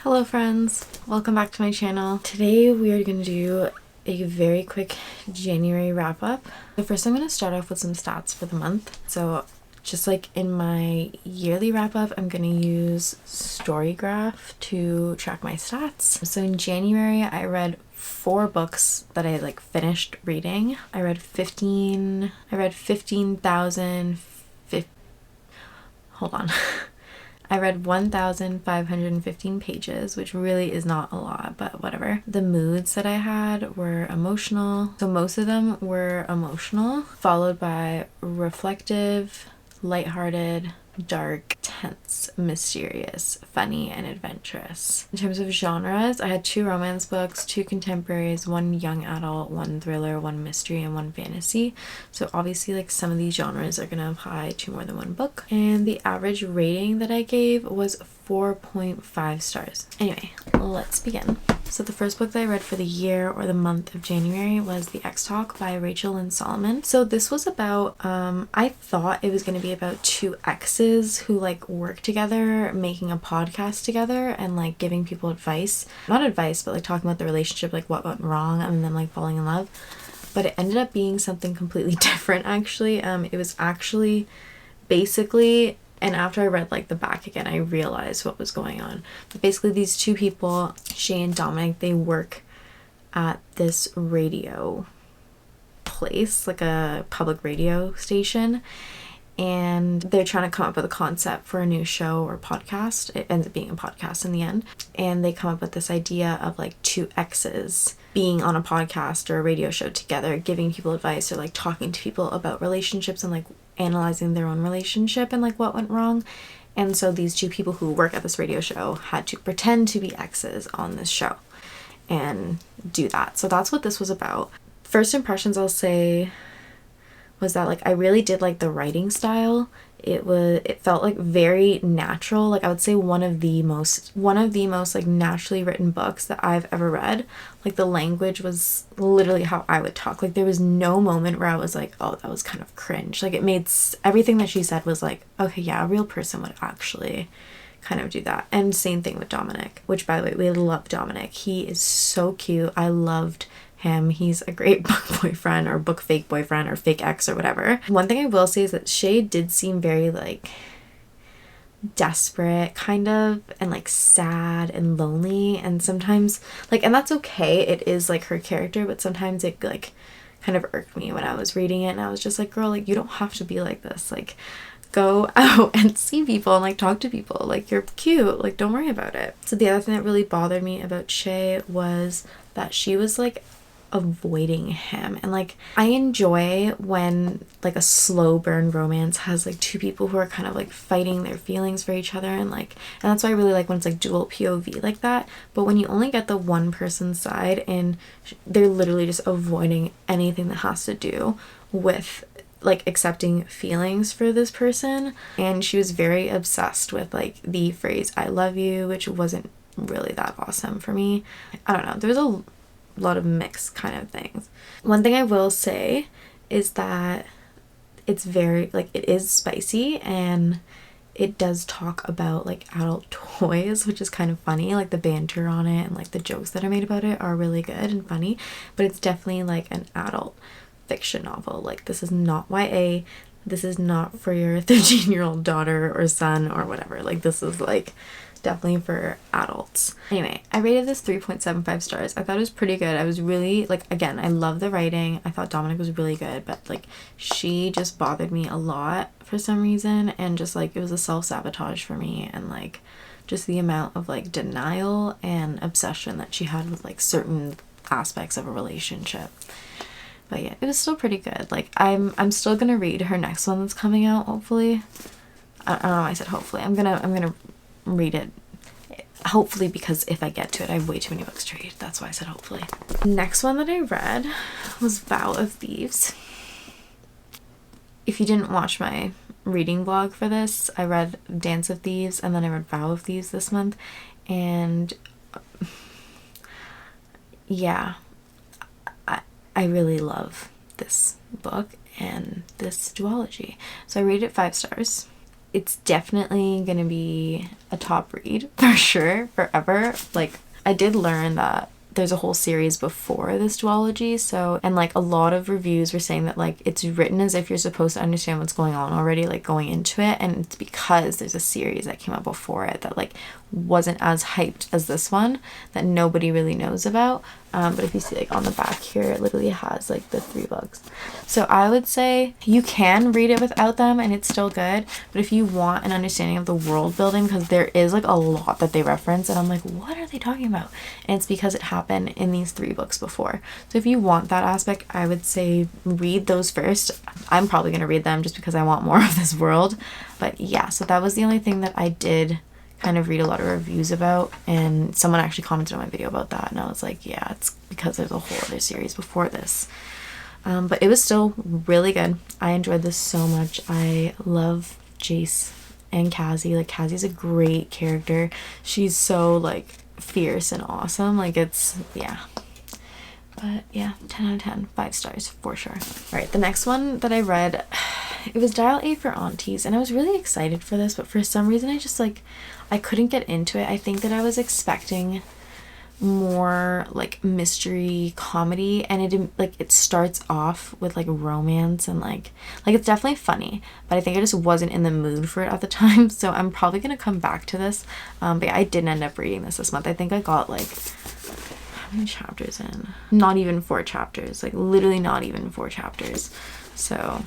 Hello friends, welcome back to my channel. Today we are going to do a very quick January wrap up. So first I'm going to start off with some stats for the month. So just like in my yearly wrap up, I'm going to use storygraph to track my stats. So in January I read 4 books that I finished reading. I read 1,515 pages, which really is not a lot, but whatever. The moods that I had were emotional. So most of them were emotional, followed by reflective, lighthearted, dark, tense, mysterious, funny, and adventurous. In terms of genres, I had 2 romance books, 2 contemporaries, 1 young adult, 1 thriller, 1 mystery, and 1 fantasy. So obviously some of these genres are going to apply to more than one book. And the average rating that I gave was 4.5 stars. Anyway, let's begin. So the first book that I read for the year or the month of January was The X Talk by Rachel Lynn Solomon. So this was about, I thought it was going to be about 2 exes who work together, making a podcast together and giving people advice. Not advice, but talking about the relationship, what went wrong and then falling in love. But it ended up being something completely different actually. It was actually basically, and after I read the back again, I realized what was going on. But basically these 2 people, Shay and Dominic, they work at this radio place, a public radio station, and they're trying to come up with a concept for a new show or podcast. It ends up being a podcast in the end. And they come up with this idea of 2 exes being on a podcast or a radio show together, giving people advice or talking to people about relationships and analyzing their own relationship and what went wrong. And so these 2 people who work at this radio show had to pretend to be exes on this show and do that. So that's what this was about. First impressions I'll say was that I really did the writing style. It felt very natural. I would say one of the most naturally written books that I've ever read. The language was literally how I would talk. There was no moment where I was oh, that was kind of cringe. It made everything that she said was okay, yeah, a real person would actually kind of do that. And same thing with Dominic, which by the way, we love Dominic. He is so cute. I loved him. He's a great book boyfriend or book fake boyfriend or fake ex or whatever. One thing I will say is that Shay did seem very desperate kind of, and sad and lonely, and sometimes and that's okay, it is her character, but sometimes it kind of irked me when I was reading it, and I was just girl, you don't have to be like this. Go out and see people and talk to people. You're cute, don't worry about it. So the other thing that really bothered me about Shay was that she was avoiding him, and I enjoy when a slow burn romance has 2 people who are kind of fighting their feelings for each other, and that's why I really like when it's dual POV like that. But when you only get the one person's side and they're literally just avoiding anything that has to do with accepting feelings for this person, and she was very obsessed with the phrase "I love you," which wasn't really that awesome for me. I don't know, there's a lot of mixed kind of things. One thing I will say is that it's very it is spicy, and it does talk about adult toys, which is kind of funny. The banter on it and the jokes that are made about it are really good and funny, but it's definitely an adult fiction novel. This is not YA. This is not for your 13-year-old daughter or son or whatever. This is definitely for adults. Anyway, I rated this 3.75 stars. I thought it was pretty good. I was really again, I love the writing. I thought Dominic was really good, but she just bothered me a lot for some reason, and just it was a self-sabotage for me, and just the amount of denial and obsession that she had with certain aspects of a relationship. But yeah, it was still pretty good. I'm still gonna read her next one that's coming out, hopefully. I don't know why I said hopefully. I'm gonna read it, hopefully, because if I get to it, I have way too many books to read. That's why I said hopefully. Next one that I read was Vow of Thieves. If you didn't watch my reading vlog for this, I read Dance of Thieves and then I read Vow of Thieves this month, and yeah, I really love this book and this duology. So I rated it 5 stars. it's definitely gonna be a top read for sure, forever. Like, I did learn that there's a whole series before this duology, so, and like a lot of reviews were saying that like it's written as if you're supposed to understand what's going on already, like going into it, and it's because there's a series that came out before it that like wasn't as hyped as this one, that nobody really knows about. But if you see like on the back here, it literally has like the 3 books. So I would say you can read it without them and it's still good, but if you want an understanding of the world building, because there is like a lot that they reference and I'm like, what are they talking about? And it's because it happened in these 3 books before. So if you want that aspect, I would say read those first. I'm probably going to read them just because I want more of this world. But yeah, so that was the only thing that I did kind of read a lot of reviews about, and someone actually commented on my video about that, and I was like, yeah, it's because there's a whole other series before this. But it was still really good. I enjoyed this so much. I love Jace and Cassie. Like, Cassie's a great character. She's so like fierce and awesome. Like, it's, yeah. But yeah, 10 out of 10, 5 stars for sure. All right, the next one that I read, it was Dial A for Aunties, and I was really excited for this, but for some reason I just like, I couldn't get into it. I think that I was expecting more like mystery comedy, and it didn't, like, it starts off with like romance and like it's definitely funny, but I think I just wasn't in the mood for it at the time, so I'm probably gonna come back to this. But yeah, I didn't end up reading this month. I think I got like, how many chapters in? Not even 4 chapters, like literally not even 4 chapters. So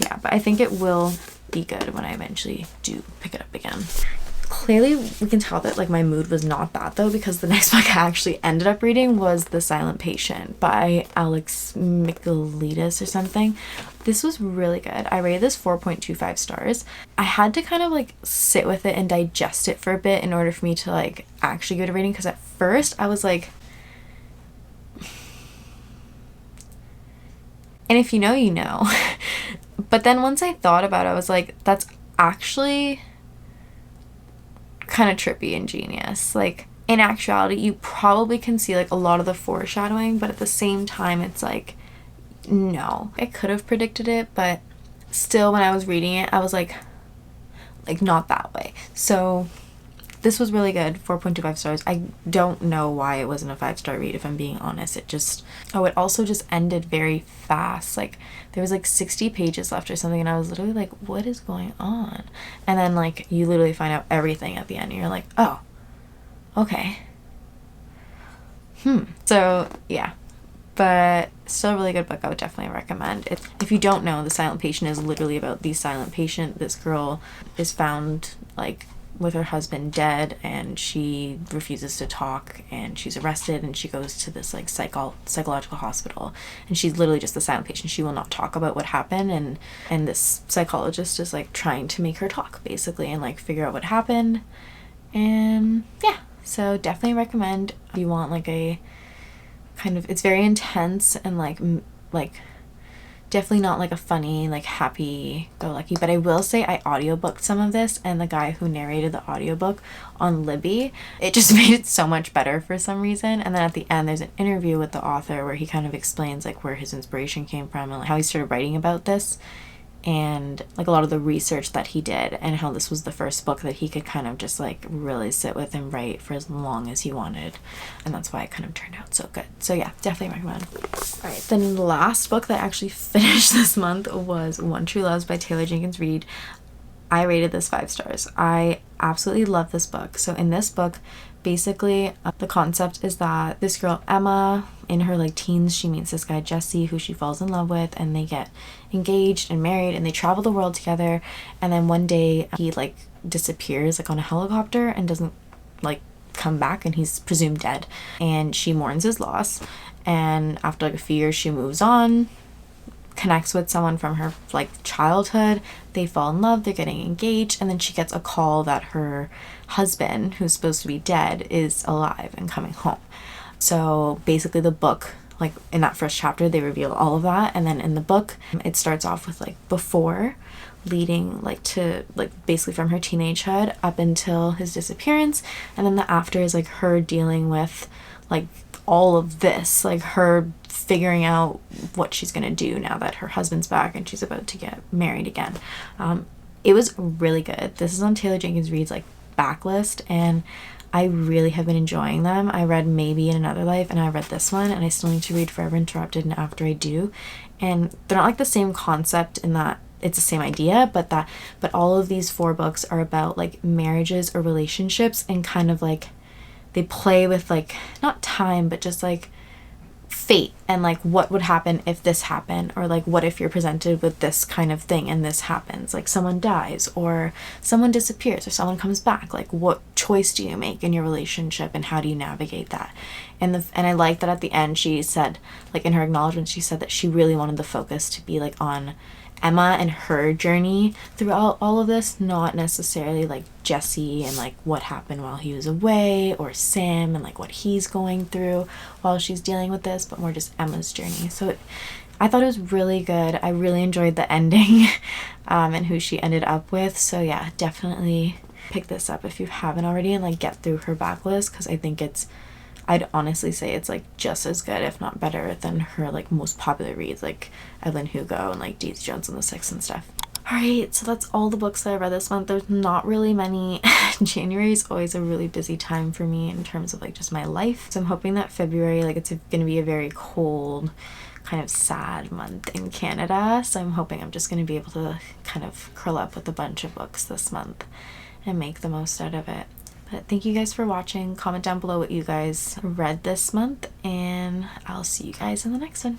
yeah, but I think it will be good when I eventually do pick it up again. Clearly we can tell that like my mood was not that though, because the next book I actually ended up reading was The Silent Patient by Alex Michaelides or something. This was really good. I rated this 4.25 stars. I had to kind of like sit with it and digest it for a bit in order for me to like actually give it a rating, because at first I was like, and if you know, you know. But then once I thought about it, I was like, that's actually kind of trippy and genius. Like, in actuality, you probably can see like a lot of the foreshadowing, but at the same time, it's like, no. I could have predicted it, but still when I was reading it, I was like not that way. So this was really good. 4.25 stars. I don't know why it wasn't a 5-star read, if I'm being honest. It just, oh, it also just ended very fast. Like, there was like 60 pages left or something, and I was literally like, what is going on? And then like you literally find out everything at the end and you're like, oh, okay. So yeah, but still a really good book. I would definitely recommend it. If you don't know, The Silent Patient is literally about the silent patient. This girl is found like with her husband dead, and she refuses to talk, and she's arrested, and she goes to this like psychological hospital, and she's literally just the silent patient. She will not talk about what happened, and this psychologist is like trying to make her talk basically and like figure out what happened. And yeah, so definitely recommend if you want like a kind of, it's very intense and like definitely not like a funny, like happy-go-lucky, but I will say I audiobooked some of this, and the guy who narrated the audiobook on Libby, it just made it so much better for some reason. And then at the end, there's an interview with the author where he kind of explains like where his inspiration came from and like how he started writing about this, and like a lot of the research that he did, and how this was the first book that he could kind of just like really sit with and write for as long as he wanted, and that's why it kind of turned out so good. So yeah, definitely recommend. All right, then the last book that I actually finished this month was One True Loves by Taylor Jenkins Reid. I rated this 5 stars. I absolutely love this book. So in this book, basically the concept is that this girl Emma, in her like teens, she meets this guy Jesse who she falls in love with, and they get engaged and married, and they travel the world together. And then one day he like disappears like on a helicopter and doesn't like come back, and he's presumed dead, and she mourns his loss. And after like a few years, she moves on, connects with someone from her like childhood, they fall in love, they're getting engaged, and then she gets a call that her husband, who's supposed to be dead, is alive and coming home. So basically the book, like in that first chapter, they reveal all of that, and then in the book it starts off with like before, leading like to like basically from her teenagehood up until his disappearance, and then the after is like her dealing with like all of this, like her figuring out what she's gonna do now that her husband's back and she's about to get married again. it was really good. This is on Taylor Jenkins Reid's like backlist, and I really have been enjoying them. I read Maybe in Another Life, and I read this one, and I still need to read Forever Interrupted and After I Do. And they're not like the same concept in that it's the same idea, but all of these 4 books are about like marriages or relationships, and kind of like they play with like not time, but just like fate, and like what would happen if this happened, or like what if you're presented with this kind of thing and this happens, like someone dies or someone disappears or someone comes back, like what choice do you make in your relationship and how do you navigate that. And I like that at the end she said, like in her acknowledgement, she said that she really wanted the focus to be like on Emma and her journey throughout all of this, not necessarily like Jesse and like what happened while he was away, or Sam and like what he's going through while she's dealing with this, but more just Emma's journey. So I thought it was really good. I really enjoyed the ending and who she ended up with. So yeah, definitely pick this up if you haven't already, and like get through her backlist, because I think I'd honestly say it's like just as good, if not better, than her like most popular reads like Evelyn Hugo and like Daisy Jones and the Six and stuff. Alright, so that's all the books that I read this month. There's not really many. January is always a really busy time for me in terms of like just my life. So I'm hoping that February, like it's gonna be a very cold, kind of sad month in Canada. So I'm hoping I'm just gonna be able to kind of curl up with a bunch of books this month and make the most out of it. But thank you guys for watching. Comment down below what you guys read this month, and I'll see you guys in the next one.